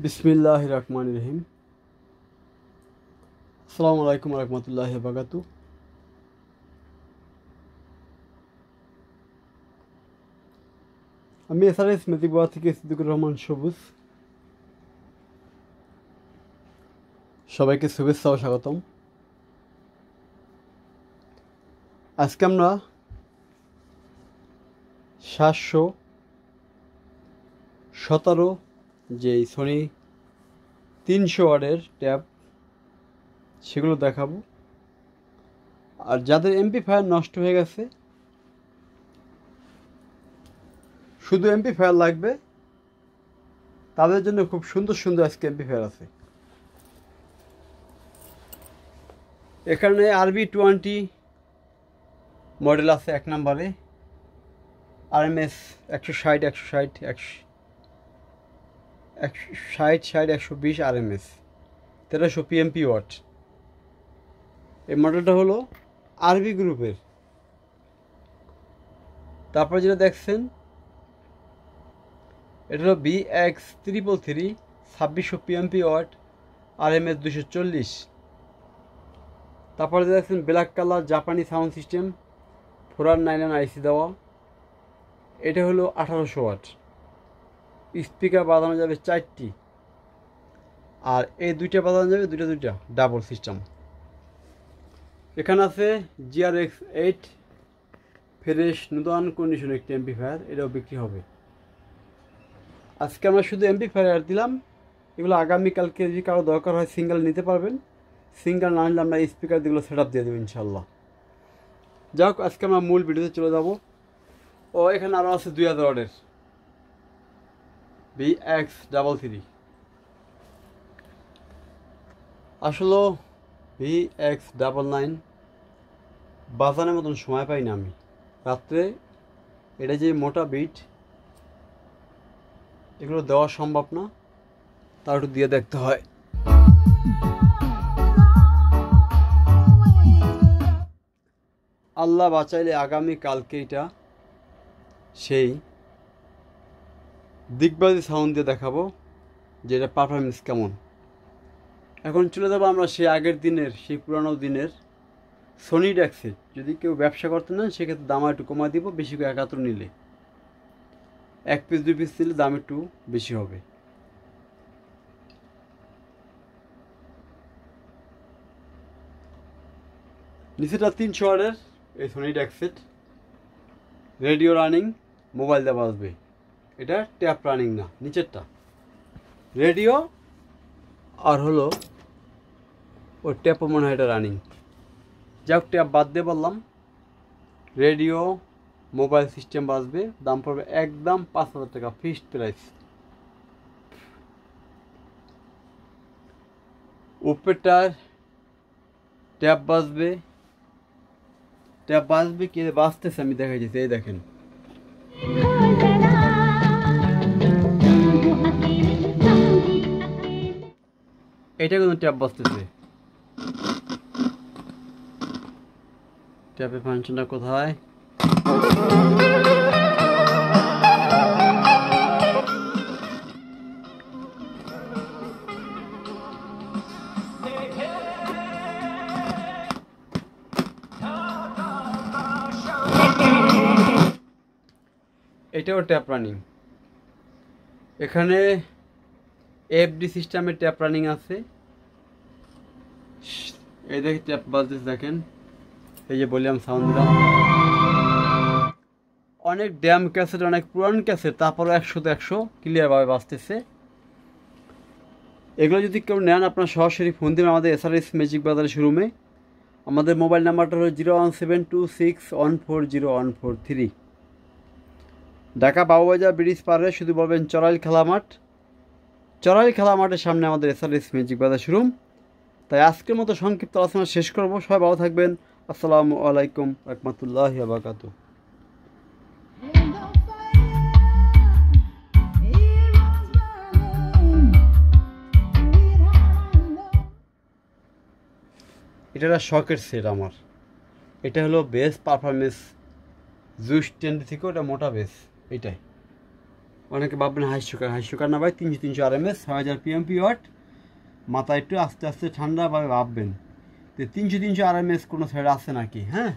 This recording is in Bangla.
বিসমিল্লাহির রহমানির রহিম। আসসালামু আলাইকুম রহমতুল্লাহি বারাকাতু। আমি এসআরএস মেদিবাদ থেকে সিদ্দিকুর রহমান সবুজ। সবাইকে শুভেচ্ছা ও স্বাগতম। আজকে আমরা 717 যে সোনি 300 ওয়াটের ট্যাব সেগুলো দেখাবো। আর যাদের এমপ্লিফায়ার নষ্ট হয়ে গেছে, শুধু এমপ্লিফায়ার লাগবে, তাদের জন্য খুব সুন্দর সুন্দর আজকে এমপ্লিফায়ার আছে। এখানে RB20 মডেল আছে 1 নম্বরে, RMS 160 RMS 1300 PMP ওয়াট। এই মডেলটা হলো RB গ্রুপের। তারপরে যেটা দেখছেন এটা হলো BX333 2600 PMP ওয়াট, RMS 240। তারপরে যেটা দেখছেন ব্ল্যাক কালার জাপানি সাউন্ড সিস্টেম 4R99 IC দেওয়া, এটা হলো 1800 ওয়াট। স্পিকার বাজানো যাবে 4টি, আর এই দুইটা বাজানো যাবে দুইটা ডাবল সিস্টেম। এখানে আছে GRX 8 ফ্রেশ নতুন কন্ডিশন একটি এমপ্লিফায়ার, এটাও বিক্রি হবে। আজকে আমরা শুধু এমপ্লিফায়ার দিলাম, এগুলো আগামীকালকে যদি কারো দরকার হয় সিঙ্গেল নিতে পারবেন। সিঙ্গেল না নিলে আমরা স্পিকার দিগুলো সেট আপ দিয়ে দেবো ইনশাল্লাহ। যাক, আজকে আমরা মূল ভিডিওতে চলে যাব। ও এখানে আরও আছে 2000 ওয়াটের BX33। আসলে BX99 বাজানোর মতন সময় পাই না আমি রাত্রে। এটা যে মোটা বিট, এগুলো দেওয়া সম্ভব না, তাও একটু দিয়ে দেখতে হয়। আল্লাহ বাঁচাইলে আগামীকালকে এটা সেই দিগবাজি সাউন্ড দিয়ে দেখাবো যে এটা পারফরমেন্স কেমন। এখন চলে যাবো আমরা সেই আগের দিনের, সেই পুরানো দিনের সোনি ডেক্সে। যদি কেউ ব্যবসা করতে নেন সেক্ষেত্রে দাম একটু কমা দিব, বেশি করে 71 নিলে। 1 পিস 2 পিস নিলে দাম একটু বেশি হবে। নিচেটা 300 ওয়াটের এই সোনি ডেক্সেট, রেডিও রানিং, মোবাইল দিয়ে বাজবে। এটা ট্যাপ রানিং না, নিচেরটা রেডিও, আর হলো ওই ট্যাপও মনে হয় এটা রানিং। যাক, ট্যাপ বাদ দিয়ে বললাম, রেডিও মোবাইল সিস্টেম বাজবে। দাম পড়বে একদম 5000 টাকা, ফিক্সড প্রাইস। উপরেরটার ট্যাপ বাজবে। ট্যাপ বাজবে কি বাজতেছে আমি দেখাই দিচ্ছি, এই দেখেন। এটা কিন্তু ট্যাপ বাজতেছে। ট্যাপের ফাংশনটা কোথায়? এটাও ট্যাপ রানিং। এখানে FD সিস্টেমের ট্যাপ রানিং আছে। এই দেখে ট্যাপ বাজতেছে, দেখেন। এই যে বললাম সাউন্ড দিলাম। অনেক ড্যাম ক্যাসেট, অনেক পুরান ক্যাসেট, তারপরে 100 ক্লিয়ারভাবে বাজতেছে। এগুলো যদি কেউ নেন, আপনার সরাসরি ফোন দেবেন আমাদের SRS ম্যাজিক বাজারের শোরুমে। আমাদের মোবাইল নাম্বারটা হলো 01726140143। ঢাকা বাবুবাজার ব্রিজ পারে শুধু বলবেন চড়াইল খেলা মাঠ। চড়াইল খেলা মাঠের সামনে আমাদের SRS ম্যাজিক বাজার শোরুম। তাই আজকের মতো সংক্ষিপ্ত আলোচনা শেষ করব। সবাই ভালো থাকবেন। আসসালামু আলাইকুম রহমতুল্লাহি ওয়া বারাকাতুহু। এটা একটা শখের সেট আমার। এটা হলো বেস পারফরমেন্স জুস 10 থেকে, ওটা মোটা বেস। এটাই অনেকে ভাববেন হাই সুগার না ভাই, 300 RMS 6000 PMP ওয়াট। মাথা একটু আস্তে আস্তে ঠান্ডাভাবে ভাববেন যে 300 RMS কোনো সাইড আছে নাকি। হ্যাঁ,